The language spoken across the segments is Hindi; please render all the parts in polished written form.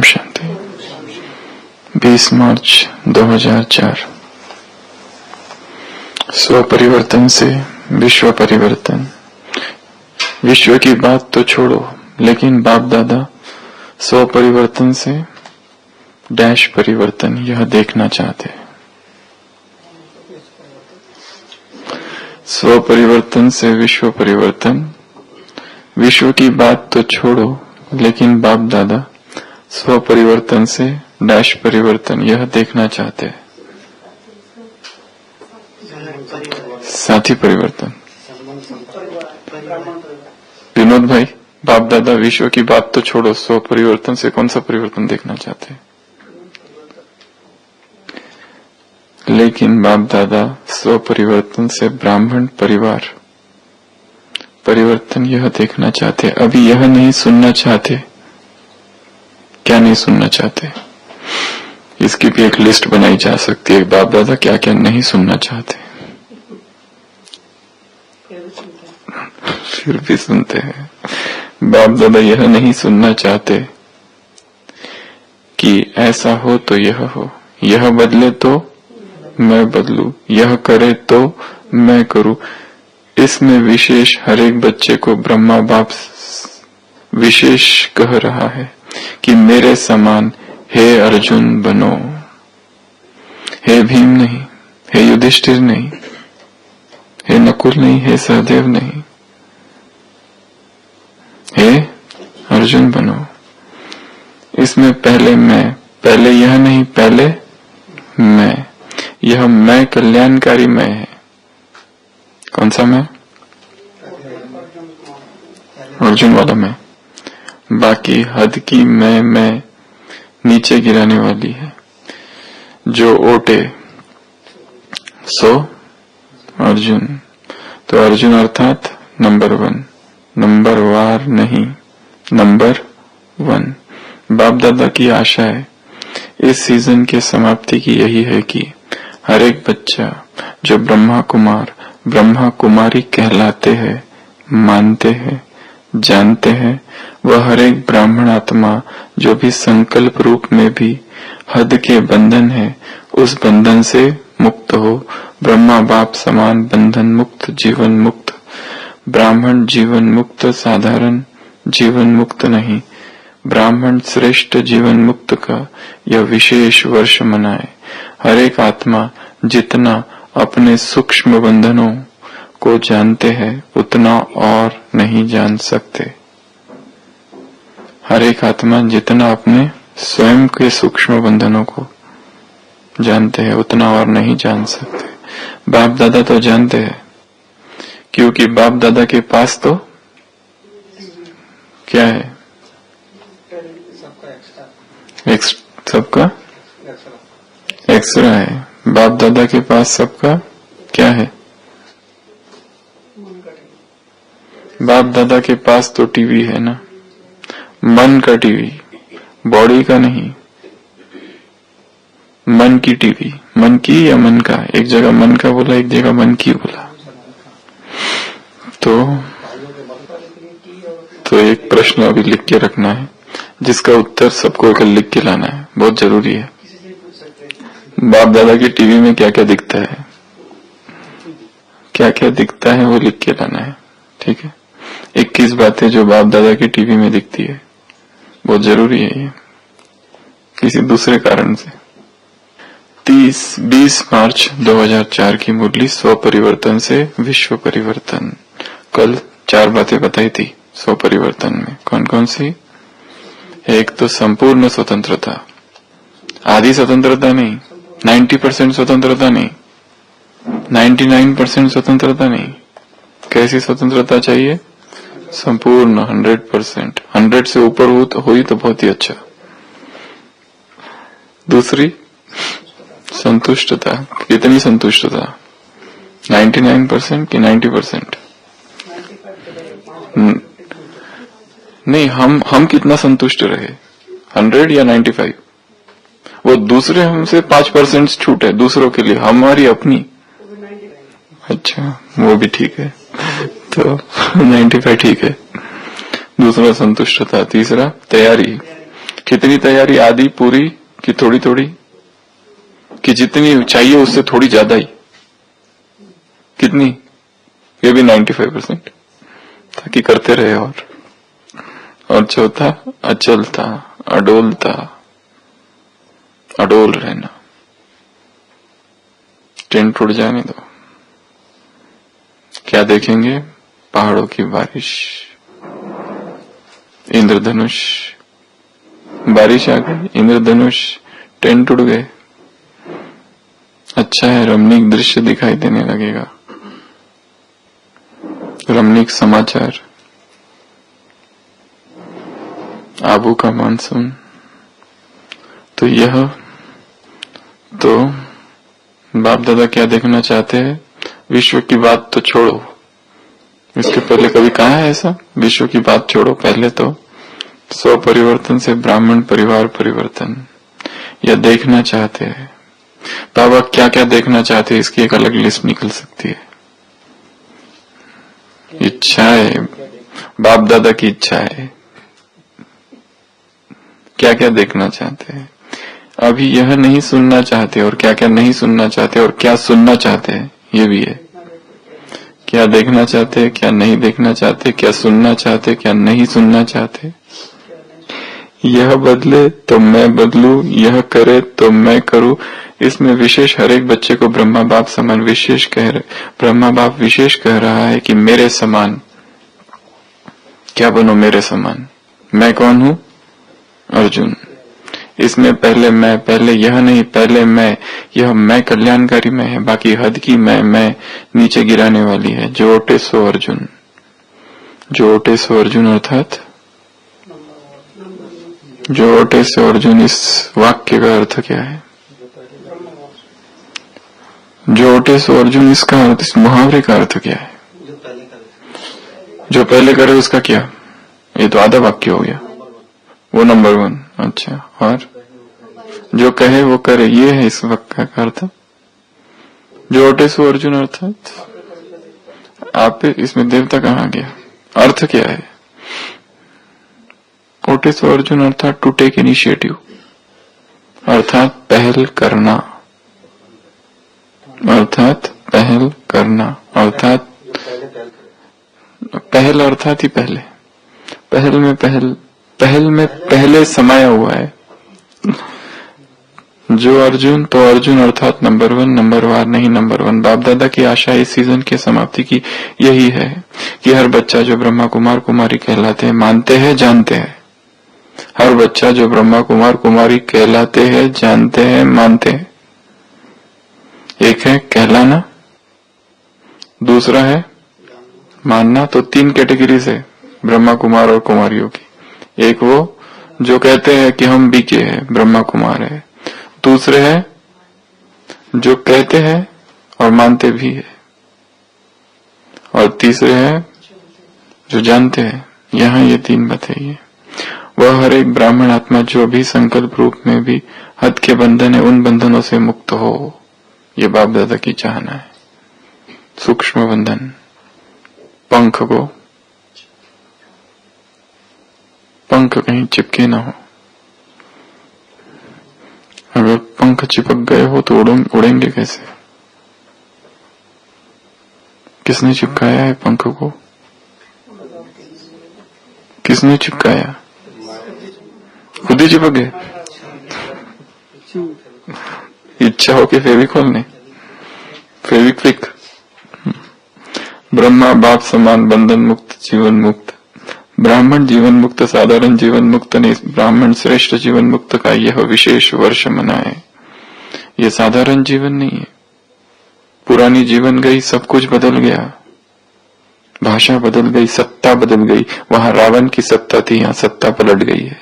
शांति। 20 मार्च 2004। स्व परिवर्तन से विश्व परिवर्तन। विश्व की बात तो छोड़ो, लेकिन बाप दादा स्व परिवर्तन से डैश परिवर्तन यह देखना चाहते हैं। स्व परिवर्तन से विश्व परिवर्तन। विश्व की बात तो छोड़ो, लेकिन बाप दादा स्व परिवर्तन से डैश परिवर्तन यह देखना चाहते हैं। साथी परिवर्तन। विनोद भाई, बाप दादा विश्व की बात तो छोड़ो, स्व परिवर्तन से कौन सा परिवर्तन देखना चाहते हैं? लेकिन बाप दादा स्व परिवर्तन से ब्राह्मण परिवार परिवर्तन यह देखना चाहते। अभी यह नहीं सुनना चाहते। क्या नहीं सुनना चाहते? इसकी भी एक लिस्ट बनाई जा सकती है। बाप दादा क्या क्या नहीं सुनना चाहते, फिर भी सुनते हैं। बाप दादा यह नहीं सुनना चाहते कि ऐसा हो तो यह हो, यह बदले तो मैं बदलूं, यह करे तो मैं करूं। इसमें विशेष हर एक बच्चे को ब्रह्मा बाप विशेष कह रहा है कि मेरे समान हे अर्जुन बनो। हे भीम नहीं, हे युधिष्ठिर नहीं, हे नकुल नहीं, हे सहदेव नहीं, हे अर्जुन बनो। इसमें पहले मैं, पहले यह नहीं, पहले मैं। यह मैं कल्याणकारी मैं है। कौन सा मैं? अर्जुन वाला मैं। बाकी हद की मैं नीचे गिराने वाली है। जो ओटे सो अर्जुन। तो अर्जुन अर्थात नंबर 1, नंबर वार नहीं, नंबर 1। बाप दादा की आशा है इस सीजन के समाप्ति की यही है कि हर एक बच्चा जो ब्रह्मा कुमार ब्रह्मा कुमारी कहलाते हैं, मानते हैं, जानते हैं, वह हर एक ब्राह्मण आत्मा जो भी संकल्प रूप में भी हद के बंधन है, उस बंधन से मुक्त हो। ब्रह्मा बाप समान बंधन मुक्त, जीवन मुक्त। ब्राह्मण जीवन मुक्त, साधारण जीवन मुक्त नहीं। ब्राह्मण श्रेष्ठ जीवन मुक्त का यह विशेष वर्ष मनाए। हर एक आत्मा जितना अपने सूक्ष्म बंधनों को जानते हैं, उतना और नहीं जान सकते। हर एक आत्मा जितना अपने स्वयं के सूक्ष्म बंधनों को जानते हैं, उतना और नहीं जान सकते। बाप दादा तो जानते हैं, क्योंकि बाप दादा के पास तो क्या है? सबका एक्स्ट्रा है। बाप दादा के पास सबका क्या है? बाप दादा के पास तो टीवी है ना, मन का टीवी, बॉडी का नहीं, मन की टीवी। मन की या मन का? एक जगह मन का बोला, एक जगह मन की बोला। तो एक प्रश्न अभी लिख के रखना है, जिसका उत्तर सबको कल लिख के लाना है, बहुत जरूरी है। बाप दादा की टीवी में क्या क्या दिखता है, क्या क्या दिखता है, वो लिख के लाना है। ठीक है? 21 बातें जो बाप दादा की टीवी में दिखती है, बहुत जरूरी है ये, किसी दूसरे कारण से। 20 मार्च 2004 की मुरली स्व परिवर्तन से विश्व परिवर्तन। कल 4 बातें बताई थी स्व परिवर्तन में। कौन कौन सी? एक तो संपूर्ण स्वतंत्रता, आधी स्वतंत्रता नहीं, 90% स्वतंत्रता नहीं, 99% स्वतंत्रता नहीं। कैसी स्वतंत्रता चाहिए? संपूर्ण 100%। 100 से ऊपर हुई तो बहुत ही अच्छा। दूसरी संतुष्टता। कितनी संतुष्टता? 99% कि 90%? नहीं, हम कितना संतुष्ट रहे, 100 या 95? वो दूसरे हमसे 5% छूट है दूसरों के लिए, हमारी अपनी। अच्छा, वो भी ठीक है, तो 95 ठीक है। दूसरा संतुष्टता। तीसरा तैयारी, कितनी तैयारी, आधी, पूरी कि थोड़ी थोड़ी, कि जितनी चाहिए उससे थोड़ी ज्यादा ही, कितनी, ये भी 95%, ताकि करते रहे। और चौथा अचलता, अडोलता, अडोल रहना, टेंट टूट जाने दो। क्या देखेंगे? पहाड़ों की बारिश, इंद्रधनुष, बारिश आ गई, इंद्रधनुष, टेंट टूट गए। अच्छा है, रमणीक दृश्य दिखाई देने लगेगा, रमणीक समाचार, आबू का मानसून। तो यह तो बाप दादा क्या देखना चाहते हैं? विश्व की बात तो छोड़ो, इसके पहले कभी कहा है ऐसा? विश्व की बात छोड़ो, पहले तो स्व परिवर्तन से ब्राह्मण परिवार परिवर्तन, यह देखना चाहते हैं। बाबा क्या क्या देखना चाहते हैं, इसकी एक अलग लिस्ट निकल सकती है। इच्छाएं, बाप दादा की इच्छाएं, क्या क्या देखना चाहते हैं। अभी यह नहीं सुनना चाहते, और क्या क्या नहीं सुनना चाहते, और क्या सुनना चाहते हैं, ये भी है। क्या देखना चाहते, क्या नहीं देखना चाहते, क्या सुनना चाहते, क्या नहीं सुनना चाहते। यह बदले तो मैं बदलूं, यह करे तो मैं करूं। इसमें विशेष हर एक बच्चे को ब्रह्मा बाप समान विशेष कह रहे, ब्रह्मा बाप विशेष कह रहा है कि मेरे समान क्या बनो, मेरे समान। मैं कौन हूं? अर्जुन। इसमें पहले मैं, पहले यह नहीं, पहले मैं, यह मैं कल्याणकारी में है, बाकी हद की मैं नीचे गिराने वाली है। जो ओटे सो अर्जुन, जो ओटे सो अर्जुन, अर्थात जो ओटे सो अर्जुन। इस वाक्य का अर्थ क्या है? जो ओटे सो अर्जुन, इसका अर्थ, इस मुहावरे का अर्थ क्या है? जो पहले करे उसका क्या? ये तो आधा वाक्य हो गया, वो नंबर 1। अच्छा, और जो कहे वो करे, ये है इस वाक्य का अर्थ। जो ओटे सो अर्जुन, अर्थात आप, इसमें देवता कहाँ गया? अर्थ क्या है? ओटे सो अर्जुन अर्थात टू टेक इनिशिएटिव, अर्थात पहल करना, अर्थात पहल करना, अर्थात पहल, अर्थात ही पहले, पहल में पहल में पहले समाया हुआ है। जो अर्जुन, तो अर्जुन अर्थात नंबर 1, नंबर वार नहीं, नंबर 1। बाप दादा की आशा इस सीजन के समाप्ति की यही है कि हर बच्चा जो ब्रह्मा कुमार कुमारी कहलाते हैं, मानते हैं, जानते हैं। हर बच्चा जो ब्रह्मा कुमार कुमारी कहलाते हैं, जानते हैं, मानते हैं। एक है कहलाना, दूसरा है मानना। तो 3 कैटेगरीज है ब्रह्मा कुमार और कुमारियों की। एक वो जो कहते हैं कि हम बीके हैं, ब्रह्मा कुमार है। दूसरे है जो कहते हैं और मानते भी है, और तीसरे है जो जानते हैं। यहाँ ये 3 बताइए। वह हर एक ब्राह्मण आत्मा जो भी संकल्प रूप में भी हद के बंधन है, उन बंधनों से मुक्त हो, ये बाप दादा की चाहना है। सूक्ष्म बंधन, पंख कहीं चिपके ना हो। अगर पंख चिपक गए हो तो उड़ेंगे कैसे? किसने चिपकाया है पंख को? किसने चिपकाया? खुद ही चिपक गए। इच्छा हो कि फेविकॉल ने, फेविक्विक। ब्रह्मा बाप समान बंधन मुक्त, जीवन मुक्त। ब्राह्मण जीवन मुक्त, साधारण जीवन मुक्त ने ब्राह्मण श्रेष्ठ जीवन मुक्त का यह विशेष वर्ष मनाए। यह साधारण जीवन नहीं है। पुरानी जीवन गई, सब कुछ बदल गया, भाषा बदल गई, सत्ता बदल गई। वहां रावण की सत्ता थी, यहां सत्ता पलट गई है।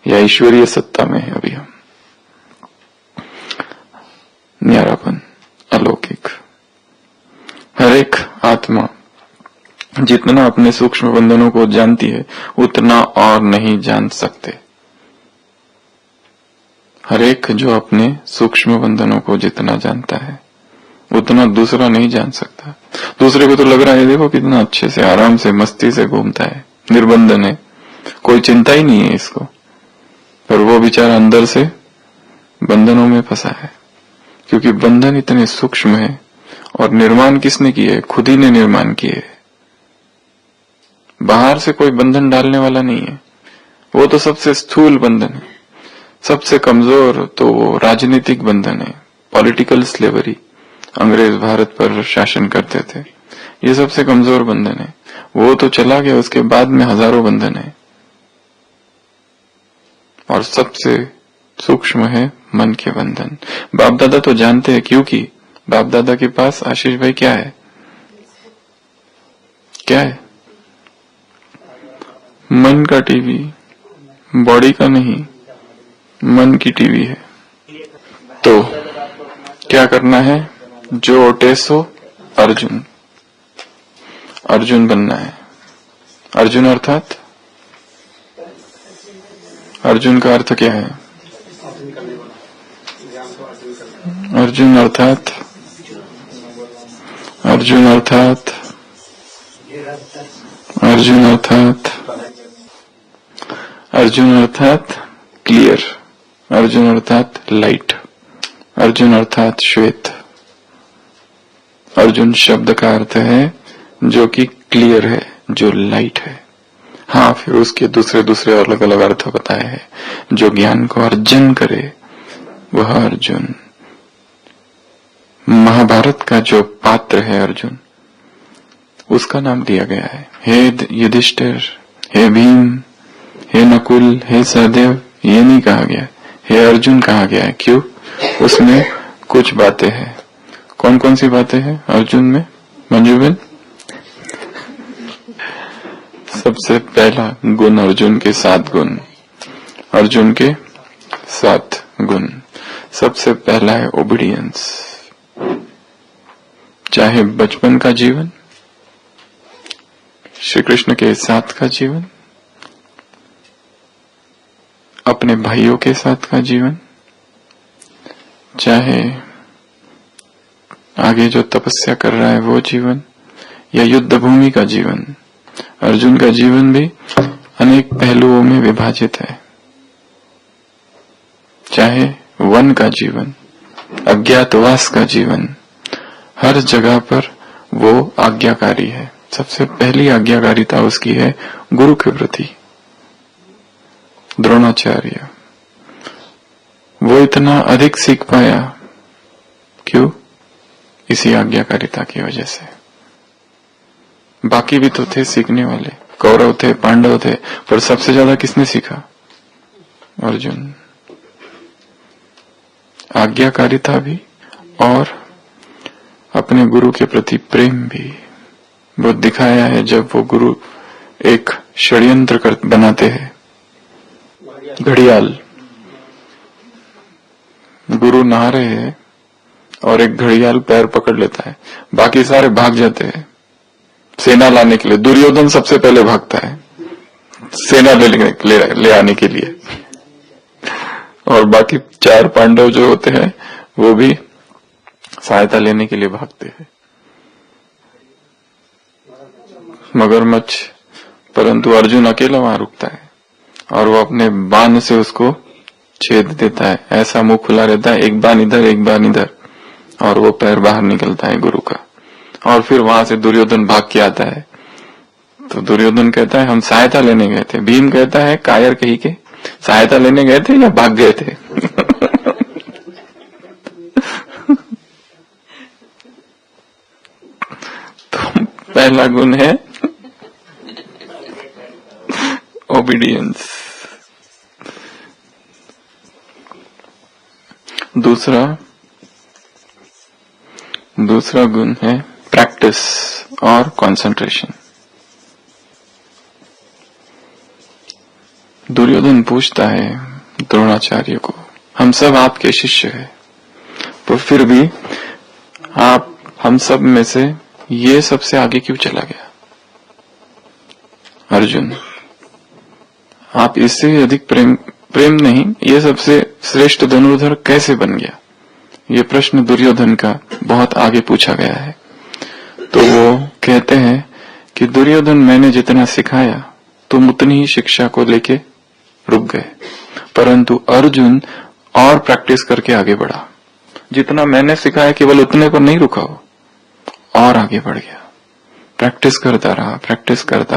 यह ईश्वरीय सत्ता में है अभी हम। न्यारापन, अलौकिक। हर एक आत्मा जितना अपने सूक्ष्म बंधनों को जानती है, उतना और नहीं जान सकते। हर एक जो अपने सूक्ष्म बंधनों को जितना जानता है, उतना दूसरा नहीं जान सकता। दूसरे को तो लग रहा है देखो कितना अच्छे से, आराम से, मस्ती से घूमता है, निर्बंधन है, कोई चिंता ही नहीं है इसको। और वो बेचारा अंदर से बंधनों में फंसा है, क्योंकि बंधन इतने सूक्ष्म है और निर्माण किसने किए? खुद ही ने निर्माण किए। बाहर से कोई बंधन डालने वाला नहीं है। वो तो सबसे स्थूल बंधन है। सबसे कमजोर तो वो राजनीतिक बंधन है, पॉलिटिकल स्लेवरी। अंग्रेज भारत पर शासन करते थे, ये सबसे कमजोर बंधन है। वो तो चला गया, उसके बाद में हजारों बंधन है। और सबसे सूक्ष्म है मन के बंधन। बाप दादा तो जानते हैं, क्योंकि बाप दादा के पास आशीष भाई क्या है? क्या है? मन का टीवी, बॉडी का नहीं, मन की टीवी है। तो क्या करना है? जो ओटे सो अर्जुन, अर्जुन बनना है। अर्जुन अर्थात, अर्जुन का अर्थ क्या है? अर्जुन अर्थात, अर्जुन अर्थात, अर्जुन अर्थात, अर्जुन अर्थात क्लियर, अर्जुन अर्थात लाइट, अर्जुन अर्थात श्वेत। अर्जुन शब्द का अर्थ है जो कि क्लियर है, जो लाइट है। हाँ, फिर उसके दूसरे दूसरे अलग अलग अर्थ बताए हैं। जो ज्ञान को अर्जन करे वह अर्जुन। महाभारत का जो पात्र है अर्जुन, उसका नाम दिया गया है। हे युधिष्ठिर, हे भीम, हे नकुल, हे सहदेव, ये नहीं कहा गया, हे अर्जुन कहा गया है। क्यों? उसमें कुछ बातें हैं। कौन कौन सी बातें हैं अर्जुन में, मंजूबेन? सबसे पहला गुण अर्जुन के 7 गुण, अर्जुन के 7 गुण। सबसे पहला है ओबीडियंस। चाहे बचपन का जीवन, श्री कृष्ण के साथ का जीवन, अपने भाइयों के साथ का जीवन, चाहे आगे जो तपस्या कर रहा है वो जीवन, या युद्ध भूमि का जीवन, अर्जुन का जीवन भी अनेक पहलुओं में विभाजित है। चाहे वन का जीवन, अज्ञातवास का जीवन, हर जगह पर वो आज्ञाकारी है। सबसे पहली आज्ञाकारिता उसकी है गुरु के प्रति। द्रोणाचार्य, वो इतना अधिक सीख पाया, क्यों? इसी आज्ञाकारिता की वजह से। बाकी भी तो थे सीखने वाले, कौरव थे, पांडव थे, पर सबसे ज्यादा किसने सीखा? अर्जुन। आज्ञाकारिता भी और अपने गुरु के प्रति प्रेम भी वो दिखाया है जब वो गुरु एक षड्यंत्र बनाते हैं। घड़ियाल, गुरु नहा रहे हैं और एक घड़ियाल पैर पकड़ लेता है, बाकी सारे भाग जाते हैं सेना लाने के लिए। दुर्योधन सबसे पहले भागता है सेना ले आने के लिए, और बाकी 4 पांडव जो होते हैं वो भी सहायता लेने के लिए भागते हैं। मगरमच्छ, परंतु अर्जुन अकेला वहां रुकता है और वो अपने बाण से उसको छेद देता है। ऐसा मुंह खुला रहता है, एक बाण इधर एक बाण इधर, और वो पैर बाहर निकलता है गुरु का। और फिर वहां से दुर्योधन भाग के आता है, तो दुर्योधन कहता है हम सहायता लेने गए थे। भीम कहता है कायर कही के सहायता लेने गए थे या भाग गए थे? तो पहला गुण है ओबीडियंस। दूसरा गुण है प्रैक्टिस और कंसंट्रेशन। दुर्योधन पूछता है द्रोणाचार्य को, हम सब आपके शिष्य हैं, पर फिर भी आप हम सब में से ये सबसे आगे क्यों चला गया? अर्जुन, आप इससे अधिक प्रेम नहीं, ये सबसे श्रेष्ठ धनुर्धर कैसे बन गया? ये प्रश्न दुर्योधन का बहुत आगे पूछा गया है। तो वो कहते हैं कि दुर्योधन, मैंने जितना सिखाया तुम उतनी ही शिक्षा को लेके रुक गए, परंतु अर्जुन और प्रैक्टिस करके आगे बढ़ा। जितना मैंने सिखाया केवल उतने पर नहीं रुका वो, और आगे बढ़ गया। प्रैक्टिस करता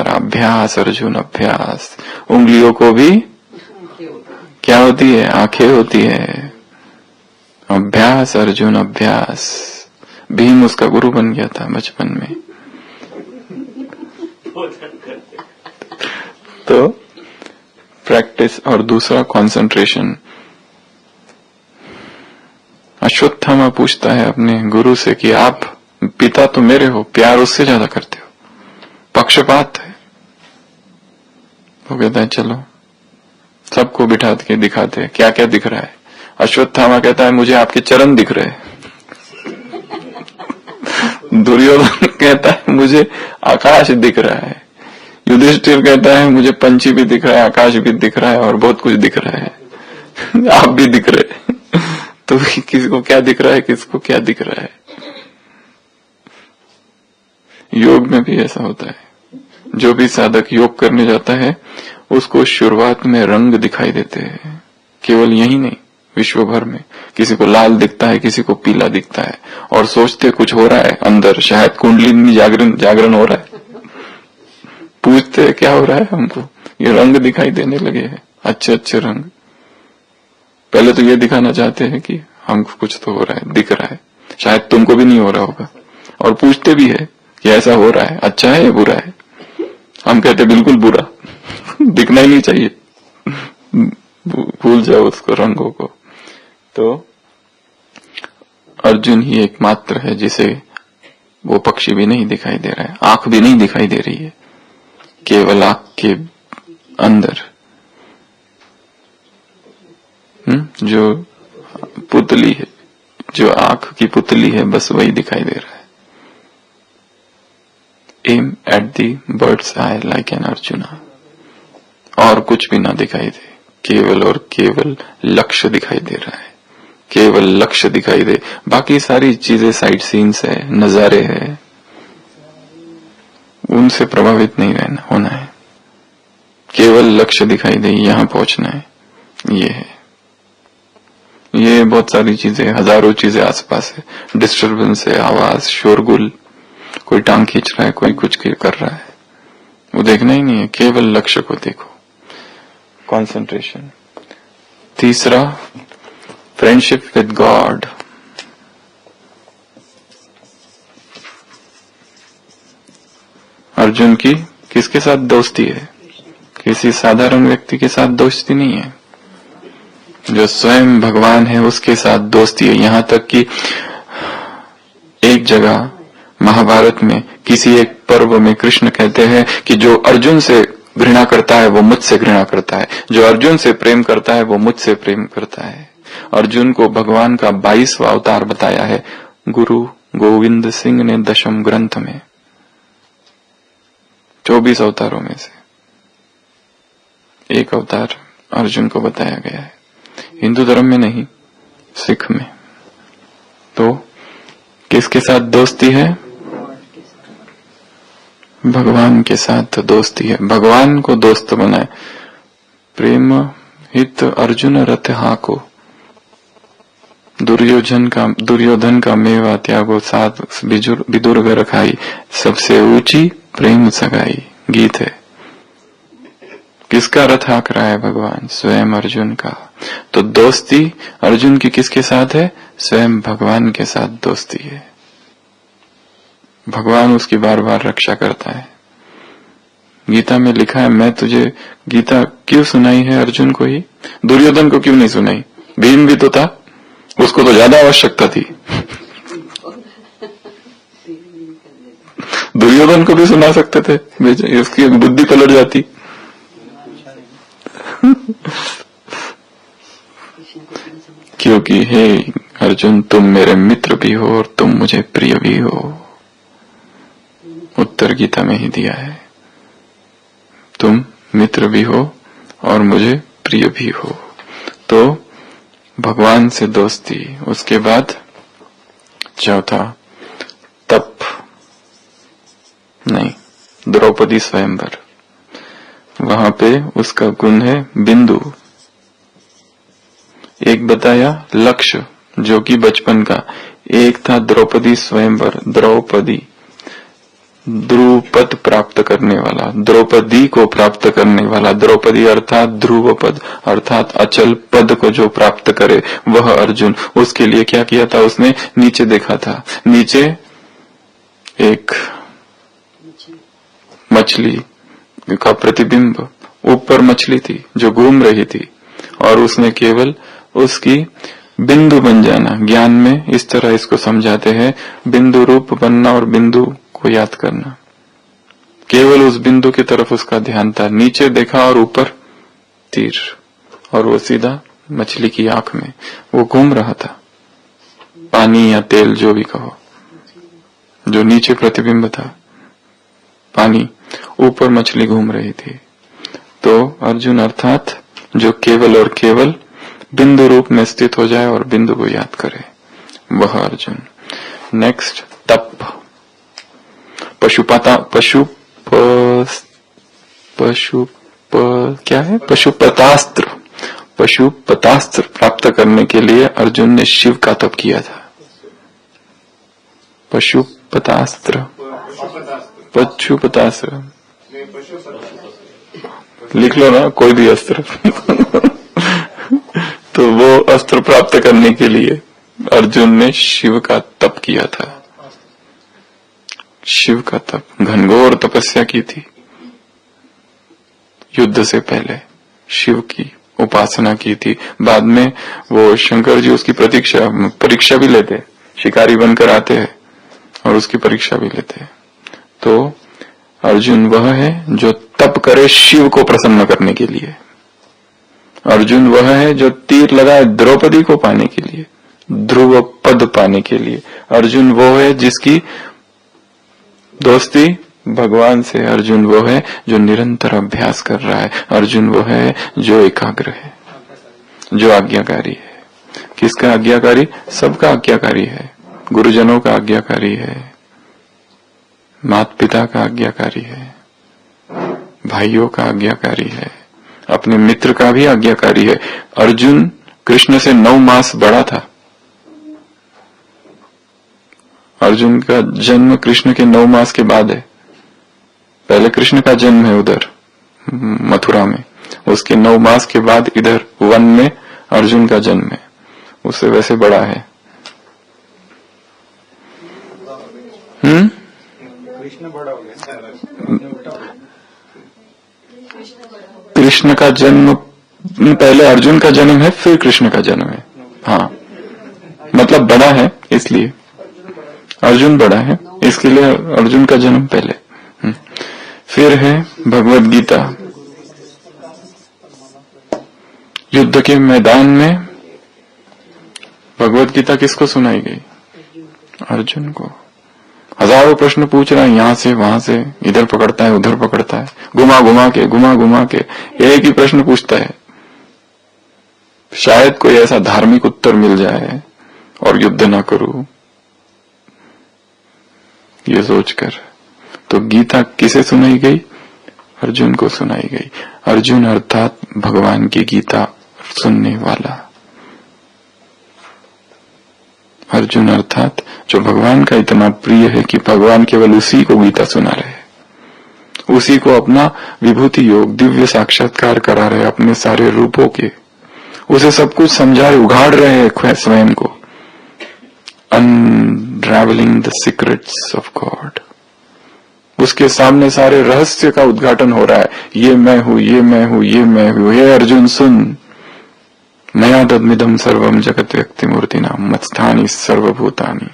रहा, अभ्यास अर्जुन अभ्यास। उंगलियों को भी क्या होती है? आंखें होती है। अभ्यास अर्जुन अभ्यास। भीम उसका गुरु बन गया था बचपन में। तो प्रैक्टिस और दूसरा कंसंट्रेशन। अश्वत्थामा पूछता है अपने गुरु से कि आप पिता तो मेरे हो, प्यार उससे ज्यादा करते हो, पक्षपात है। वो कहता है चलो सबको बिठा के दिखाते हैं क्या क्या दिख रहा है। अश्वत्थामा कहता है मुझे आपके चरण दिख रहे हैं। दुर्योधन कहता है मुझे आकाश दिख रहा है। युधिष्ठिर कहता है मुझे पंछी भी दिख रहा है, आकाश भी दिख रहा है और बहुत कुछ दिख रहा है। आप भी दिख रहे हैं। तो किसी को क्या दिख रहा है, किसको क्या दिख रहा है। योग में भी ऐसा होता है। जो भी साधक योग करने जाता है उसको शुरुआत में रंग दिखाई देते हैं। केवल यही नहीं, विश्व भर में किसी को लाल दिखता है, किसी को पीला दिखता है, और सोचते कुछ हो रहा है अंदर, शायद कुंडलिनी जागरण हो रहा है। पूछते हैं क्या हो रहा है, हमको ये रंग दिखाई देने लगे हैं, अच्छे अच्छे रंग। पहले तो ये दिखाना चाहते हैं कि हमको कुछ तो हो रहा है, दिख रहा है, शायद तुमको भी नहीं हो रहा होगा। और पूछते भी है कि ऐसा हो रहा है, अच्छा है या बुरा है। हम कहते बिल्कुल बुरा, दिखना ही नहीं चाहिए, भूल जाओ उसको, रंगों को। तो अर्जुन ही एकमात्र है जिसे वो पक्षी भी नहीं दिखाई दे रहा है, आंख भी नहीं दिखाई दे रही है, केवल आंख के अंदर जो पुतली है, जो आंख की पुतली है, बस वही दिखाई दे रहा है। Aim at the bird's eye like an Arjuna. और कुछ भी ना दिखाई दे, केवल और केवल लक्ष्य दिखाई दे रहा है, केवल लक्ष्य दिखाई दे। बाकी सारी चीजें साइड सीन्स है, नजारे है, उनसे प्रभावित नहीं रहना होना है। केवल लक्ष्य दिखाई दे, यहां पहुंचना है। ये है, ये बहुत सारी चीजें, हजारों चीजें आसपास है, डिस्टर्बेंस है, आवाज, शोरगुल, कोई टांग खींच रहा है, कोई कुछ कर रहा है, वो देखना ही नहीं है, केवल लक्ष्य को देखो। कंसंट्रेशन। तीसरा, फ्रेंडशिप विद गॉड। अर्जुन की किसके साथ दोस्ती है? किसी साधारण व्यक्ति के साथ दोस्ती नहीं है, जो स्वयं भगवान है उसके साथ दोस्ती है। यहां तक कि एक जगह महाभारत में किसी एक पर्व में कृष्ण कहते हैं कि जो अर्जुन से घृणा करता है वो मुझसे घृणा करता है, जो अर्जुन से प्रेम करता है वो मुझसे प्रेम करता है। अर्जुन को भगवान का 22वां अवतार बताया है गुरु गोविंद सिंह ने दशम ग्रंथ में। 24 अवतारों में से एक अवतार अर्जुन को बताया गया है। हिंदू धर्म में नहीं, सिख में। तो किसके साथ दोस्ती है? भगवान के साथ दोस्ती है। भगवान को दोस्त बनाए। प्रेम हित अर्जुन रथ हाको, दुर्योधन का मेवा त्यागो, साथ विदुर घर खाई, सबसे ऊंची प्रेम सगाई, गीत है। किसका रथ हाँक रहा है भगवान? स्वयं अर्जुन का। तो दोस्ती अर्जुन की किसके साथ है? स्वयं भगवान के साथ दोस्ती है। भगवान उसकी बार बार रक्षा करता है। गीता में लिखा है, मैं तुझे गीता क्यों सुनाई है अर्जुन को ही, दुर्योधन को क्यों नहीं सुनाई? भीम भी तो था, उसको तो ज्यादा आवश्यकता थी। दुर्योधन को भी सुना सकते थे, इसकी बुद्धि पलट जाती। क्योंकि हे अर्जुन, तुम मेरे मित्र भी हो और तुम मुझे प्रिय भी हो। उत्तर गीता में ही दिया है, तुम मित्र भी हो और मुझे प्रिय भी हो। तो भगवान से दोस्ती। उसके बाद चौथा, तप नहीं, द्रौपदी स्वयंवर। वहां पे उसका गुण है बिंदु, एक बताया लक्ष्य जो कि बचपन का, एक था द्रौपदी स्वयंवर, द्रौपदी ध्रुव पद प्राप्त करने वाला, द्रौपदी को प्राप्त करने वाला, द्रौपदी अर्थात ध्रुव पद अर्थात अचल पद को जो प्राप्त करे वह अर्जुन। उसके लिए क्या किया था उसने? नीचे देखा था, नीचे एक मछली का प्रतिबिंब, ऊपर मछली थी जो घूम रही थी और उसने केवल उसकी बिंदु बन जाना। ज्ञान में इस तरह इसको समझाते हैं, बिंदु रूप बनना और बिंदु को याद करना। केवल उस बिंदु की तरफ उसका ध्यान था, नीचे देखा और ऊपर तीर, और वो सीधा मछली की आंख में वो घूम रहा था। पानी या तेल जो भी कहो, जो नीचे प्रतिबिंब था पानी, ऊपर मछली घूम रही थी। तो अर्जुन अर्थात जो केवल और केवल बिंदु रूप में स्थित हो जाए और बिंदु को याद करे, वह अर्जुन। नेक्स्ट तप, क्या है? पशुपतास्त्र। पशुपतास्त्र प्राप्त करने के लिए अर्जुन ने शिव का तप किया था। पशुपतास्त्र, पशुपतास्त्र लिख लो ना, कोई भी अस्त्र तो वो अस्त्र प्राप्त करने के लिए अर्जुन ने शिव का तप किया था। शिव का तप, घनघोर तपस्या की थी। युद्ध से पहले शिव की उपासना की थी। बाद में वो शंकर जी उसकी परीक्षा भी लेते, शिकारी बनकर आते हैं और उसकी परीक्षा भी लेते हैं। तो अर्जुन वह है जो तप करे शिव को प्रसन्न करने के लिए। अर्जुन वह है जो तीर लगाए द्रौपदी को पाने के लिए, ध्रुव पद पाने के लिए। अर्जुन वो है जिसकी दोस्ती भगवान से। अर्जुन वो है जो निरंतर अभ्यास कर रहा है। अर्जुन वो है जो एकाग्र है, जो आज्ञाकारी है। किसका आज्ञाकारी? सबका आज्ञाकारी है। गुरुजनों का आज्ञाकारी है, माता पिता का आज्ञाकारी है, भाइयों का आज्ञाकारी है, अपने मित्र का भी आज्ञाकारी है। अर्जुन कृष्ण से 9 मास बड़ा था। अर्जुन का जन्म कृष्ण के 9 मास के बाद है। पहले कृष्ण का जन्म है उधर मथुरा में, उसके 9 मास के बाद इधर वन में अर्जुन का जन्म है। उससे वैसे बड़ा है। कृष्ण बड़ा हो गया। कृष्ण का जन्म पहले अर्जुन का जन्म है, फिर कृष्ण का जन्म है। हाँ, मतलब बड़ा है इसलिए अर्जुन बड़ा है, इसके लिए अर्जुन का जन्म पहले। फिर है भगवद गीता। युद्ध के मैदान में भगवद गीता किसको सुनाई गई? अर्जुन को। हजारों प्रश्न पूछ रहा है, यहां से वहां से, इधर पकड़ता है उधर पकड़ता है, घुमा घुमा के एक ही प्रश्न पूछता है। शायद कोई ऐसा धार्मिक उत्तर मिल जाए और युद्ध ना करूं, ये सोचकर। तो गीता किसे सुनाई गई? अर्जुन को सुनाई गई। अर्जुन अर्थात भगवान की गीता सुनने वाला। अर्जुन अर्थात जो भगवान का इतना प्रिय है कि भगवान केवल उसी को गीता सुना रहे, उसी को अपना विभूति योग दिव्य साक्षात्कार करा रहे अपने सारे रूपों के, उसे सब कुछ समझाए, उघाड़ रहे हैं स्वयं को। अनरावलिंग द सीक्रेट्स ऑफ गॉड, उसके सामने सारे रहस्य का उद्घाटन हो रहा है। ये मैं हूं, ये मैं हूं, ये मैं हूं। हे अर्जुन सुन, मया तद्मिदं सर्वम जगत व्यक्ति मूर्ति नाम मत्स्थानी सर्वभूतानि,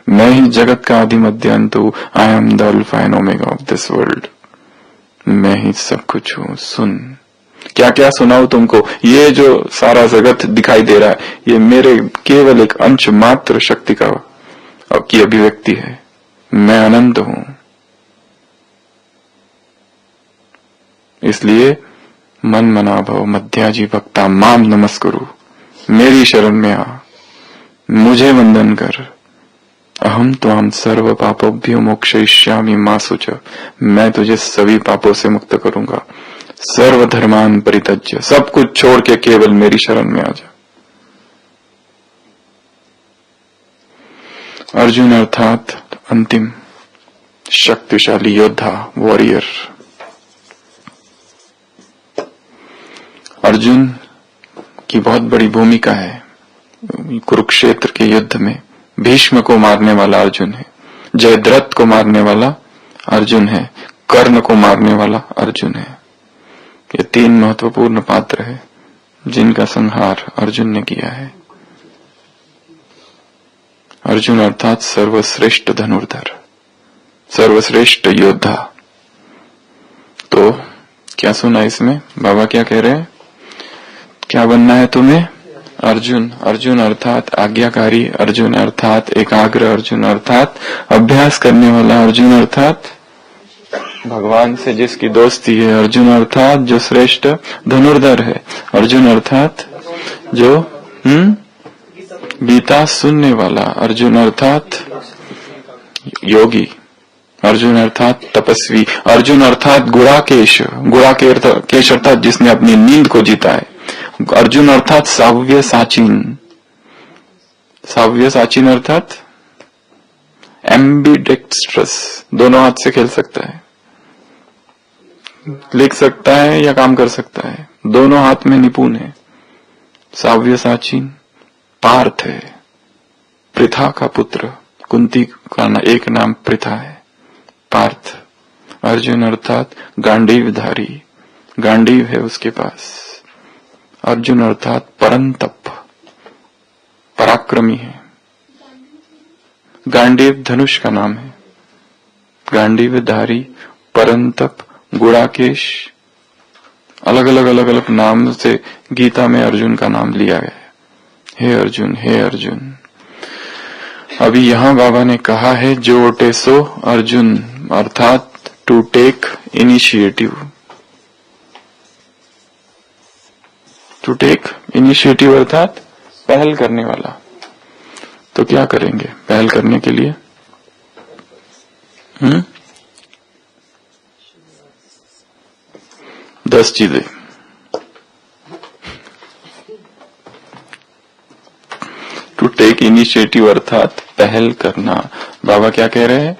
मैं ही जगत का आदि मध्य अंत हूं। I am the alpha and omega of this world, मैं ही सब कुछ हूं। सुन, क्या क्या सुनाऊं तुमको? ये जो सारा जगत दिखाई दे रहा है, ये मेरे केवल एक अंश मात्र शक्ति की अभिव्यक्ति है। मैं अनंत हूं। इसलिए मन मना भव मध्याजी भक्ता माम नमस्कुरु, मेरी शरण में आ, मुझे वंदन कर। अहम त्वाम सर्व पापोभ्यो मोक्षयिष्यामि मा शुच, मैं तुझे सभी पापों से मुक्त करूंगा। सर्व धर्मान परित्यज्य, सब कुछ छोड़ के केवल मेरी शरण में आ जा। अर्जुन अर्थात अंतिम शक्तिशाली योद्धा, वॉरियर। अर्जुन की बहुत बड़ी भूमिका है कुरुक्षेत्र के युद्ध में। भीष्म को मारने वाला अर्जुन है, जयद्रथ को मारने वाला अर्जुन है, कर्ण को मारने वाला अर्जुन है। ये तीन महत्वपूर्ण पात्र है जिनका संहार अर्जुन ने किया है। अर्जुन अर्थात सर्वश्रेष्ठ धनुर्धर, सर्वश्रेष्ठ योद्धा। तो क्या सुना इसमें? बाबा क्या कह रहे हैं? क्या बनना है तुम्हें? अर्जुन। अर्जुन अर्थात आज्ञाकारी, अर्जुन अर्थात एकाग्र, अर्जुन अर्थात अभ्यास करने वाला, अर्जुन अर्थात भगवान से जिसकी दोस्ती है, अर्जुन अर्थात जो श्रेष्ठ धनुर्धर है, अर्जुन अर्थात जो गीता सुनने वाला, अर्जुन अर्थात योगी, अर्जुन अर्थात तपस्वी, अर्जुन अर्थात गुणाकेश, गुणाकेश अर्थात जिसने अपनी नींद को जीता है, अर्जुन अर्थात साव्य साचीन, साव्य साचीन अर्थात एम्बिडेक्स्ट्रस, दोनों हाथ से खेल सकता है, लिख सकता है या काम कर सकता है, दोनों हाथ में निपुण है। साव्य साचीन पार्थ है, पृथा का पुत्र, कुंती का एक नाम पृथा है, पार्थ। अर्जुन अर्थात गांडीवधारी, गांडीव है उसके पास। अर्जुन अर्थात परंतप, पराक्रमी है। गांडीव धनुष का नाम है। गांडीवधारी, परंतप, गुणाकेश, अलग अलग नाम से गीता में अर्जुन का नाम लिया गया है। हे अर्जुन, हे अर्जुन। अभी यहां बाबा ने कहा है जो ओटे सो अर्जुन, अर्थात to take initiative, to take initiative अर्थात पहल करने वाला। तो क्या करेंगे पहल करने के लिए? 10 चीजें। टू टेक इनिशिएटिव अर्थात पहल करना। बाबा क्या कह रहे हैं?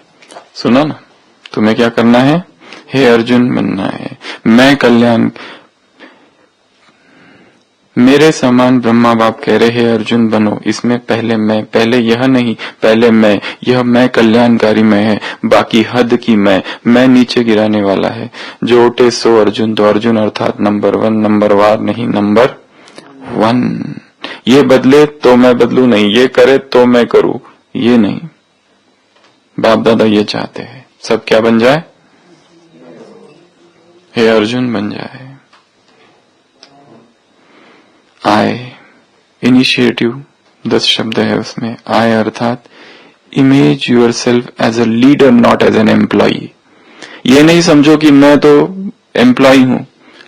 सुना ना, तुम्हें क्या करना है? हे अर्जुन बनना है। मैं कल्याण, मेरे समान ब्रह्मा बाप कह रहे हैं अर्जुन बनो। इसमें पहले मैं, पहले यह नहीं, पहले मैं, यह मैं कल्याणकारी मैं है, बाकी हद की मैं नीचे गिराने वाला है। जो ओटे सो अर्जुन, तो अर्जुन अर्थात नंबर 1, नंबर वार नहीं, नंबर 1। ये बदले तो मैं बदलू नहीं, ये करे तो मैं करूं, ये नहीं। बाप दादा ये चाहते हैं सब क्या बन जाए? हे अर्जुन बन जाए। आय, इनिशिएटिव 10 शब्द है उसमें। आय अर्थात image yourself as a leader, not as an employee. ये नहीं समझो कि मैं तो एम्प्लॉई हूं,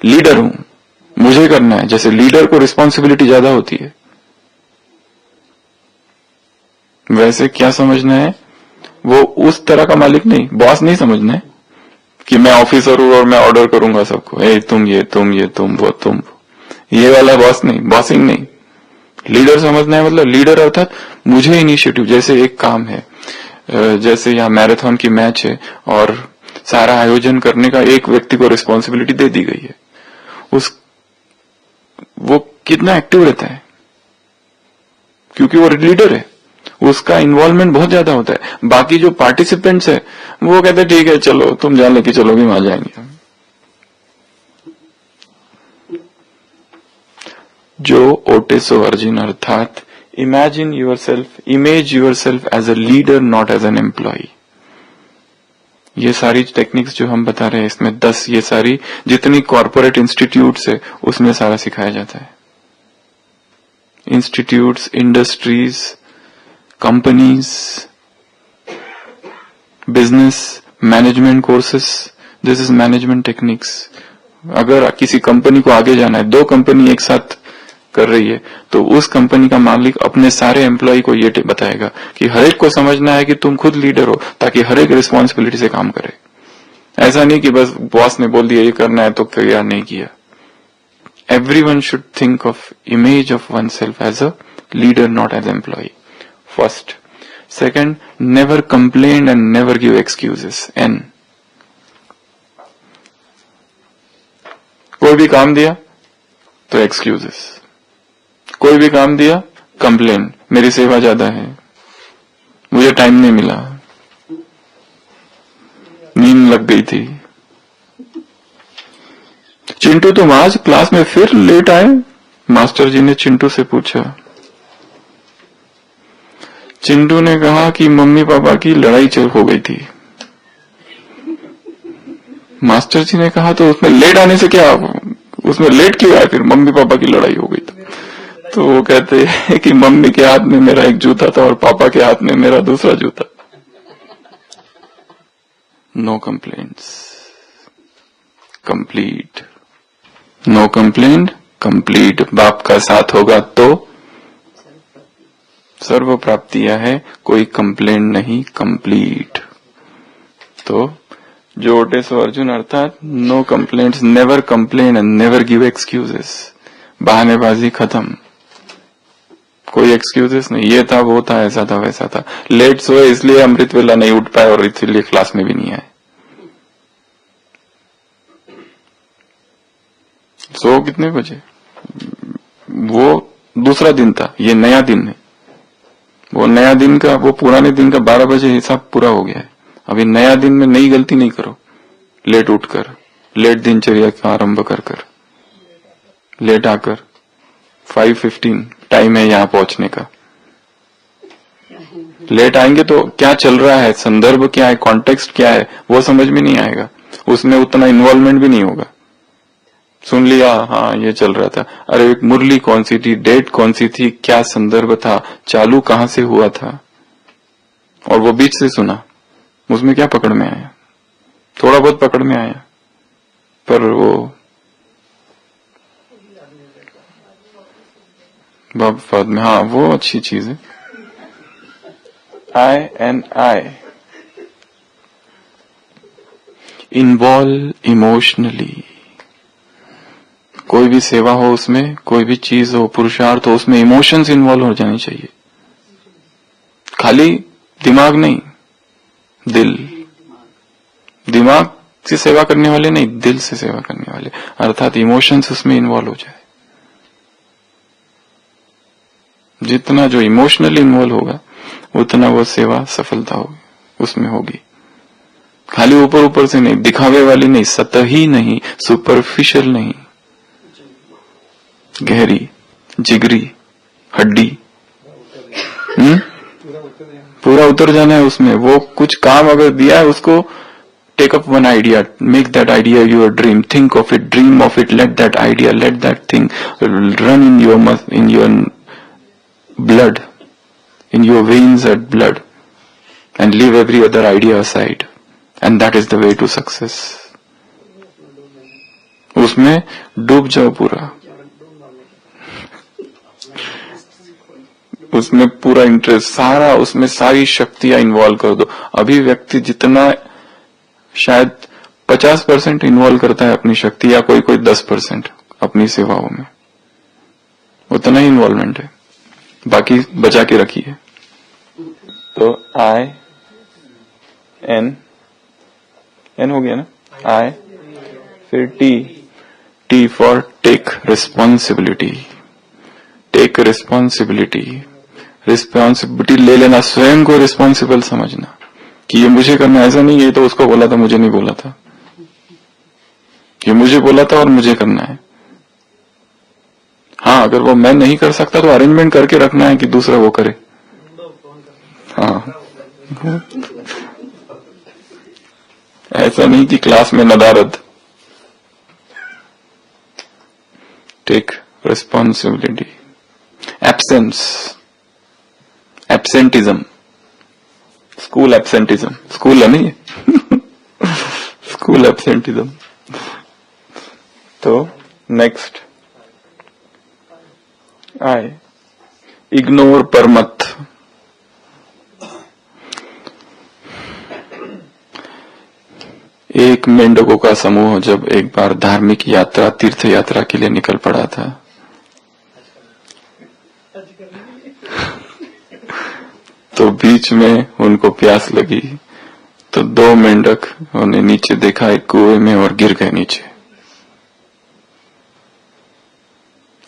लीडर हूं, मुझे करना है। जैसे लीडर को रिस्पॉन्सिबिलिटी ज्यादा होती है, वैसे क्या समझना है? वो उस तरह का मालिक नहीं, बॉस नहीं समझना है कि मैं ऑफिसर हूं और मैं ऑर्डर करूंगा सबको, ए तुम ये, तुम ये, तुम वो, तुम वो, ये वाला बॉस नहीं, बॉसिंग नहीं। लीडर समझना है, मतलब लीडर अर्थात मुझे इनिशिएटिव। जैसे एक काम है, जैसे यहाँ मैराथन की मैच है और सारा आयोजन करने का एक व्यक्ति को रिस्पॉन्सिबिलिटी दे दी गई है, वो कितना एक्टिव रहता है क्योंकि वो लीडर है, उसका इन्वॉल्वमेंट बहुत ज्यादा होता है। बाकी जो पार्टिसिपेंट्स है वो कहते हैं ठीक है चलो तुम जहां लेके चलोगे वहां जाएंगे। जो ओटे सो अर्जुन अर्थात imagine yourself, image yourself as a leader, not as an employee. ये सारी टेक्निक्स जो हम बता रहे हैं इसमें 10, ये सारी जितनी कॉर्पोरेट इंस्टीट्यूट्स है उसमें सारा सिखाया जाता है। Institutes, industries, companies, business, management courses, this is management techniques. अगर किसी कंपनी को आगे जाना है, 2 कंपनी एक साथ कर रही है, तो उस कंपनी का मालिक अपने सारे एम्प्लॉय को ये बताएगा कि हर एक को समझना है कि तुम खुद लीडर हो, ताकि हर एक रिस्पॉन्सिबिलिटी से काम करे। ऐसा नहीं कि बस बॉस ने बोल दिया ये करना है तो किया नहीं किया। Everyone should think of image of oneself as a leader, not as employee first. Second, never complain and never give excuses, N. कोई भी काम दिया तो एक्सक्यूजेस, कोई भी काम दिया कंप्लेन, मेरी सेवा ज्यादा है, मुझे टाइम नहीं मिला, नींद लग गई थी। चिंटू तुम आज क्लास में फिर लेट आए? मास्टर जी ने चिंटू से पूछा। चिंटू ने कहा कि मम्मी पापा की लड़ाई हो गई थी। मास्टर जी ने कहा तो उसमें लेट आने से क्या, उसमें लेट क्यों आया फिर, मम्मी पापा की लड़ाई हो गई तो वो कहते हैं कि मम्मी के हाथ में मेरा एक जूता था और पापा के हाथ में मेरा दूसरा जूता। No complaints, complete, no complaint, complete. बाप का साथ होगा तो सर्व प्राप्तियां है, कोई कंप्लेंट नहीं, कंप्लीट। तो जो ओटे सो अर्जुन, अर्थात no complaints, never complain and never give excuses. बहानेबाजी खत्म, कोई एक्सक्यूजेस नहीं, ये था वो था ऐसा था वैसा था, लेट सोए इसलिए अमृत वेला नहीं उठ पाए और इसलिए क्लास में भी नहीं आए। सो कितने बजे, वो दूसरा दिन था, ये नया दिन है। वो नया दिन का, वो पुराने दिन का 12 बजे हिसाब पूरा हो गया है। अभी नया दिन में नई गलती नहीं करो, लेट उठकर, लेट दिनचर्या का आरंभ कर लेट आकर 5:15 टाइम है यहाँ पहुंचने का। लेट आएंगे तो क्या चल रहा है, संदर्भ क्या है, कॉन्टेक्स्ट क्या है, वो समझ में नहीं आएगा, उसमें उतना इन्वॉल्वमेंट भी नहीं होगा। सुन लिया, हाँ ये चल रहा था, अरे मुरली कौन सी थी, डेट कौन सी थी, क्या संदर्भ था, चालू कहां से हुआ था, और वो बीच से सुना, उसमें क्या पकड़ में आया, थोड़ा बहुत पकड़ में आया, पर वो बाद में, हाँ वो अच्छी चीज है। आई एंड आई, इन्वॉल्व इमोशनली। कोई भी सेवा हो, उसमें कोई भी चीज हो, पुरुषार्थ हो, उसमें इमोशंस इन्वॉल्व हो जानी चाहिए, खाली दिमाग नहीं, दिल। दिमाग से सेवा करने वाले नहीं, दिल से सेवा करने वाले, अर्थात इमोशंस उसमें इन्वॉल्व हो जाए। जितना जो इमोशनली इन्वॉल्व होगा उतना वो सेवा सफलता होगी, उसमें होगी। खाली ऊपर ऊपर से नहीं, दिखावे वाली नहीं, सतही नहीं, सुपरफिशियल नहीं, गहरी, जिगरी, हड्डी, पूरा उतर जाना है उसमें। वो कुछ काम अगर दिया है उसको, take up one idea, make that idea your dream, think of it, dream of it, let that idea, let that thing run in your blood, in your veins and blood, and leave every other idea aside, and that is the way to success. उसमें डूब जाओ पूरा, उसमें पूरा इंटरेस्ट, सारा उसमें सारी शक्तियां इन्वॉल्व कर दो। अभी व्यक्ति जितना शायद 50% इन्वॉल्व करता है अपनी शक्ति, या कोई 10% अपनी सेवाओं में, उतना ही इन्वॉल्वमेंट है, बाकी बचा के रखिए। तो आई एन, एन हो गया ना, आई, फिर T, T for take responsibility. Take responsibility, responsibility ले लेना, स्वयं को रिस्पॉन्सिबल समझना कि ये मुझे करना, ऐसा नहीं ये तो उसको बोला था मुझे नहीं बोला था, ये मुझे बोला था और मुझे करना है। हाँ, अगर वो मैं नहीं कर सकता तो अरेंजमेंट करके रखना है कि दूसरा वो करे। हाँ, ऐसा नहीं कि क्लास में नदारद। Take responsibility, absence, absenteeism, school absenteeism, school है नहीं स्कूल एब्सेंटिज्म। तो नेक्स्ट आए, इग्नोर पर मत। एक मेंढकों का समूह जब एक बार धार्मिक यात्रा, तीर्थ यात्रा के लिए निकल पड़ा था, तो बीच में उनको प्यास लगी, तो 2 मेंढक उन्हें नीचे देखा एक कुएं में और गिर गए नीचे।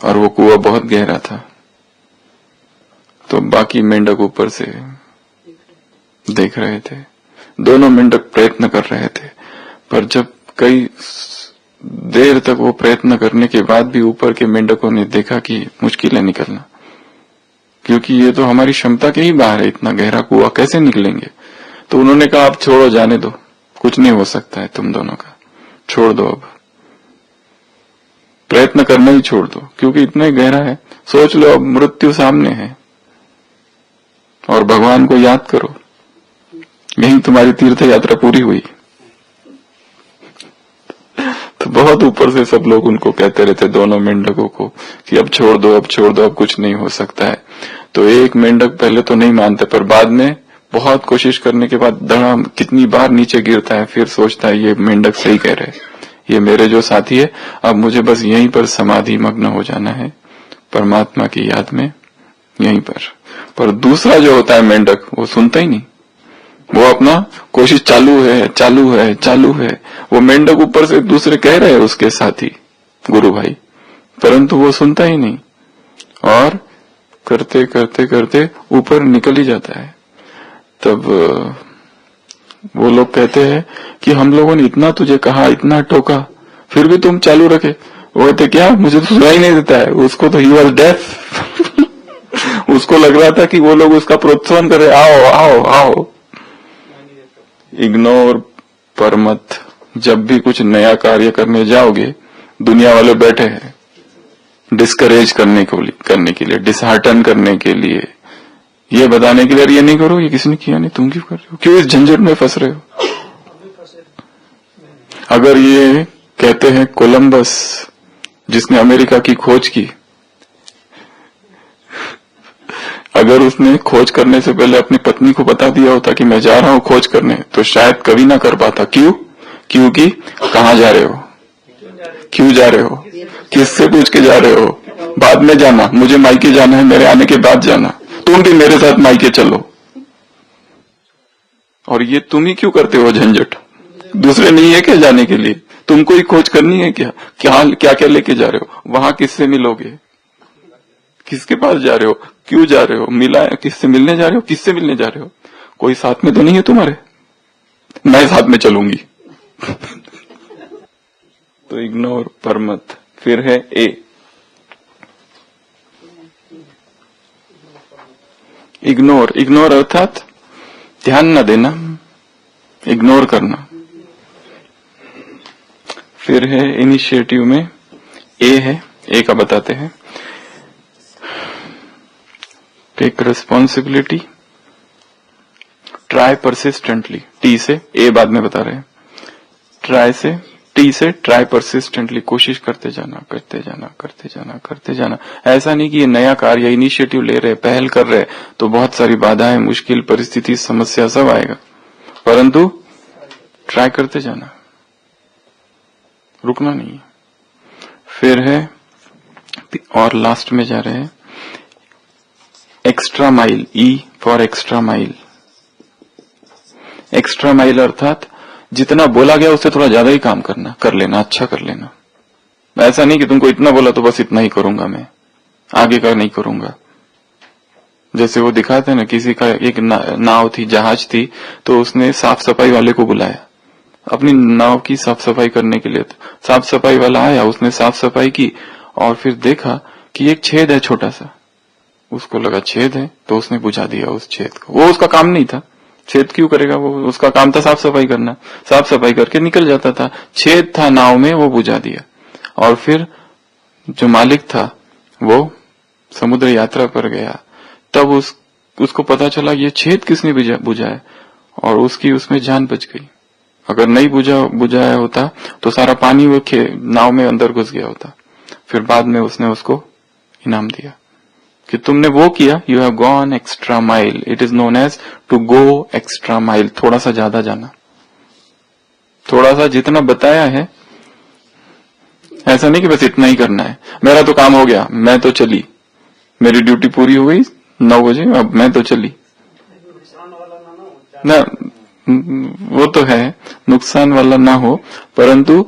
और वो कुआं बहुत गहरा था, तो बाकी मेंढक ऊपर से देख रहे थे। दोनों मेंढक प्रयत्न कर रहे थे, पर जब कई देर तक वो प्रयत्न करने के बाद भी ऊपर के मेंढकों ने देखा कि मुश्किल है निकलना, क्योंकि ये तो हमारी क्षमता के ही बाहर है, इतना गहरा कुआं कैसे निकलेंगे। तो उन्होंने कहा अब छोड़ो, जाने दो, कुछ नहीं हो सकता है तुम दोनों का, छोड़ दो, अब प्रयत्न करना ही छोड़ दो, क्योंकि इतना ही गहरा है। सोच लो अब मृत्यु सामने है और भगवान को याद करो, यही तुम्हारी तीर्थ यात्रा पूरी हुई। तो बहुत ऊपर से सब लोग उनको कहते रहते, दोनों मेंढकों को, कि अब छोड़ दो, अब छोड़ दो, अब कुछ नहीं हो सकता है। तो एक मेंढक पहले तो नहीं मानता, पर बाद में बहुत कोशिश करने के बाद धड़ा कितनी बार नीचे गिरता है, फिर सोचता है ये मेंढक सही कह रहे, ये मेरे जो साथी है, अब मुझे बस यहीं पर समाधि मग्न हो जाना है परमात्मा की याद में, यहीं पर दूसरा जो होता है मेंढक, वो सुनता ही नहीं, वो अपना कोशिश चालू है, चालू है, चालू है। वो मेंढक ऊपर से दूसरे कह रहे हैं उसके साथी गुरु भाई, परंतु वो सुनता ही नहीं और करते करते करते ऊपर निकल ही जाता है। तब वो लोग कहते हैं कि हम लोगों ने इतना तुझे कहा, इतना टोका, फिर भी तुम चालू रखे। वो कहते क्या, मुझे तो सुनाई नहीं देता है। उसको तो ही वॉज डेफ उसको लग रहा था कि वो लोग उसका प्रोत्साहन कर रहे, आओ आओ आओ। इग्नोर पर मत। जब भी कुछ नया कार्य करने जाओगे, दुनिया वाले बैठे हैं डिस्करेज करने के लिए, डिसहार्टन करने के लिए, ये बताने के लिए ये नहीं करो, ये किसी ने किया नहीं, तुम क्यों कर रहे हो, क्यों इस झंझट में फंस रहे हो। अगर ये कहते हैं कोलंबस जिसने अमेरिका की खोज की, अगर उसने खोज करने से पहले अपनी पत्नी को बता दिया होता कि मैं जा रहा हूं खोज करने, तो शायद कभी ना कर पाता। क्योंकि कहां जा रहे हो, क्यों जा रहे हो, किससे पूछ के जा रहे हो, बाद में जाना, मुझे मायके जाना है, मेरे आने के बाद जाना, तुम भी मेरे साथ मायके चलो। और ये तुम ही क्यों करते हो झंझट, दूसरे नहीं है क्या जाने के लिए, तुमको ही खोज करनी है क्या, क्या क्या लेके जा रहे हो, वहां किससे मिलोगे, किसके पास जा रहे हो, क्यों जा रहे हो, मिला किससे मिलने जा रहे हो, किससे मिलने जा रहे हो, कोई साथ में तो नहीं है तुम्हारे, मैं साथ में चलूंगी। तो इग्नोर पर मत। फिर है ए, इग्नोर अर्थात ध्यान न देना, इग्नोर करना। फिर है इनिशिएटिव में ए है, ए का बताते हैं, take responsibility, try persistently, T से, ए बाद में बता रहे हैं, ट्राई से, टी से ट्राई परसिस्टेंटली, कोशिश करते जाना, करते जाना, करते जाना, करते जाना। ऐसा नहीं कि ये नया कार्य, इनिशिएटिव ले रहे, पहल कर रहे, तो बहुत सारी बाधाएं, मुश्किल परिस्थिति, समस्या सब आएगा, परंतु ट्राई करते जाना, रुकना नहीं है। फिर है, और लास्ट में जा रहे हैं, extra mile, E for extra mile. Extra mile अर्थात जितना बोला गया उससे थोड़ा ज्यादा ही काम करना, कर लेना, अच्छा कर लेना। ऐसा नहीं कि तुमको इतना बोला तो बस इतना ही करूंगा, मैं आगे का नहीं करूंगा। जैसे वो दिखाते ना, किसी का एक नाव थी, जहाज थी, तो उसने साफ सफाई वाले को बुलाया अपनी नाव की साफ सफाई करने के लिए। साफ सफाई वाला आया, उसने साफ सफाई की और फिर देखा कि एक छेद है छोटा सा, उसको लगा छेद है, तो उसने बुझा दिया उस छेद को। वो उसका काम नहीं था, छेद क्यों करेगा, वो उसका काम था साफ सफाई करना, साफ सफाई करके निकल जाता था। छेद था नाव में, वो बुझा दिया। और फिर जो मालिक था वो समुद्र यात्रा पर गया, तब उसको पता चला ये छेद किसने बुझा है, और उसकी उसमें जान बच गई। अगर नहीं बुझाया होता तो सारा पानी वो नाव में अंदर घुस गया होता। फिर बाद में उसने उसको इनाम दिया कि तुमने वो किया, you have gone extra mile, it is known as to go extra mile. थोड़ा सा ज्यादा जाना, थोड़ा सा जितना बताया है, ऐसा नहीं कि बस इतना ही करना है, मेरा तो काम हो गया, मैं तो चली, मेरी ड्यूटी पूरी हो गई 9 बजे, अब मैं तो चली, ना, वो तो है नुकसान वाला ना हो, परंतु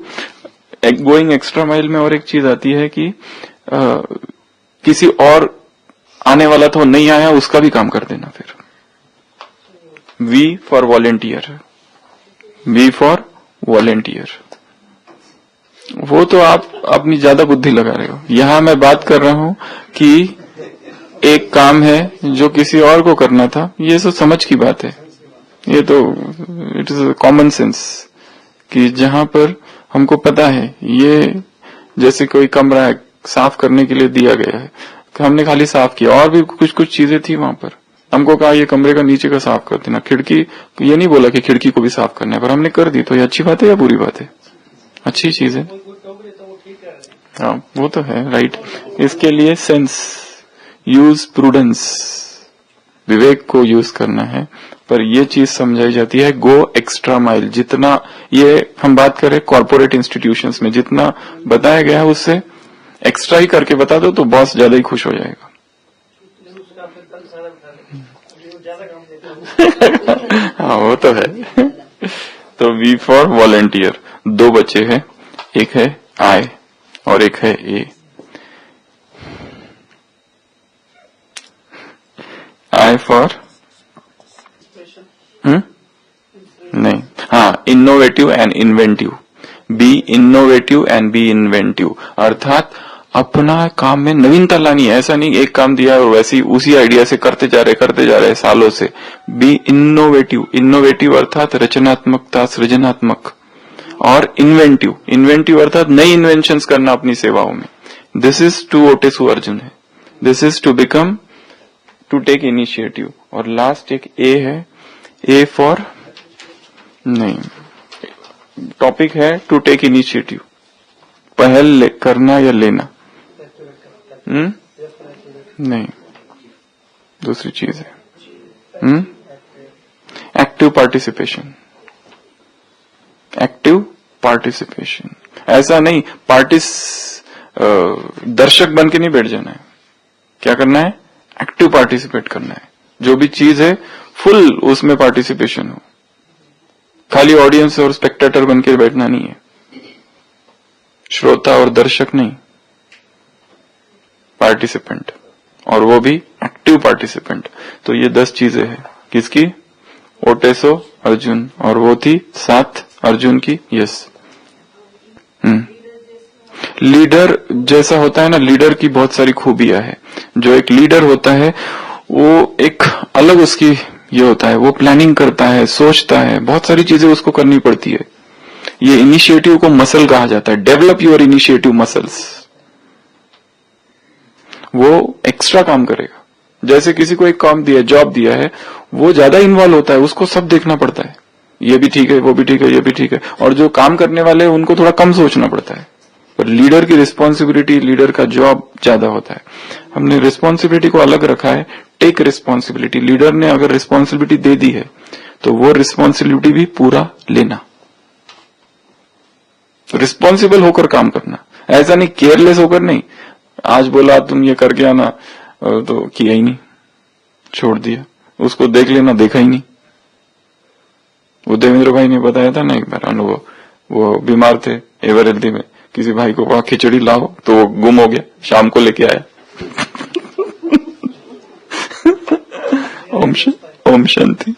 गोइंग एक्स्ट्रा माइल में और एक चीज आती है कि किसी और आने वाला तो नहीं आया, उसका भी काम कर देना। फिर V for volunteer, V for volunteer, वो तो आप अपनी ज्यादा बुद्धि लगा रहे हो। यहां मैं बात कर रहा हूं कि एक काम है जो किसी और को करना था, ये तो समझ की बात है, ये तो इट इज कॉमन सेंस कि जहां पर हमको पता है, ये जैसे कोई कमरा है साफ करने के लिए दिया गया है, हमने खाली साफ किया, और भी कुछ कुछ चीजें थी वहां पर, हमको कहा ये कमरे का नीचे का साफ कर देना, खिड़की, ये नहीं बोला कि खिड़की को भी साफ करना है, पर हमने कर दी, तो ये अच्छी बात है या बुरी बात है? अच्छी चीज है। हाँ वो तो है, राइट। इसके लिए सेंस, यूज प्रूडेंस, विवेक को यूज करना है। पर ये चीज समझाई जाती है गो एक्स्ट्रा माइल। जितना ये हम बात करें कॉर्पोरेट इंस्टीट्यूशंस में, जितना बताया गया है उससे एक्स्ट्रा ही करके बता दो तो बॉस ज्यादा ही खुश हो जाएगा। हाँ वो तो है। तो वी फॉर वॉलेंटियर, दो बच्चे हैं, एक है आई और एक है ए। आई फॉर नहीं, हाँ, innovative and inventive, be innovative and be inventive, अर्थात अपना काम में नवीनता लानी है। ऐसा नहीं एक काम दिया और वैसे ही उसी आइडिया से करते जा रहे सालों से। बी इनोवेटिव, इनोवेटिव अर्थात रचनात्मकता, सृजनात्मक, और इन्वेंटिव, इन्वेंटिव अर्थात नई इन्वेंशंस करना अपनी सेवाओं में। दिस इज टू ओटेसु अर्जुन है, this is to become, to take initiative. और लास्ट एक ए है, ए फॉर नहीं, टॉपिक है टू टेक इनिशिएटिव, पहल करना या लेना। नहीं, दूसरी चीज है एक्टिव पार्टिसिपेशन, एक्टिव पार्टिसिपेशन। ऐसा नहीं दर्शक बन के नहीं बैठ जाना है, क्या करना है, एक्टिव पार्टिसिपेट करना है। जो भी चीज है फुल उसमें पार्टिसिपेशन हो, खाली ऑडियंस और स्पेक्टेटर बन के बैठना नहीं है, श्रोता और दर्शक नहीं, पार्टिसिपेंट, और वो भी एक्टिव पार्टिसिपेंट। तो ये 10 चीजें हैं किसकी, ओटेसो अर्जुन, और वो थी 7 अर्जुन की। यस, लीडर जैसा होता है ना, लीडर की बहुत सारी खूबियां है। जो एक लीडर होता है वो एक अलग उसकी ये होता है, वो प्लानिंग करता है, सोचता है, बहुत सारी चीजें उसको करनी पड़ती है। ये इनिशिएटिव को मसल कहा जाता है, डेवलप योर इनिशिएटिव मसल्स। वो एक्स्ट्रा काम करेगा, जैसे किसी को एक काम दिया, जॉब दिया है, वो ज्यादा इन्वॉल्व होता है, उसको सब देखना पड़ता है, ये भी ठीक है, वो भी ठीक है, ये भी ठीक है। और जो काम करने वाले हैं उनको थोड़ा कम सोचना पड़ता है। पर लीडर की रिस्पॉन्सिबिलिटी, लीडर का जॉब ज्यादा होता है। हमने रिस्पॉन्सिबिलिटी को अलग रखा है, टेक रिस्पॉन्सिबिलिटी। लीडर ने अगर रिस्पॉन्सिबिलिटी दे दी है तो वो रिस्पॉन्सिबिलिटी भी पूरा लेना, रिस्पॉन्सिबल होकर काम करना। ऐसा नहीं केयरलेस होकर नहीं, आज बोला तुम ये करके आना तो किया ही नहीं, छोड़ दिया, उसको देख लेना, देखा ही नहीं। वो देवेंद्र भाई ने बताया था ना एक बार अनुभव, वो बीमार थे एवर हेल्दी में, किसी भाई को कहा खिचड़ी लाओ तो वो गुम हो गया, शाम को लेके आया। ओम शांति।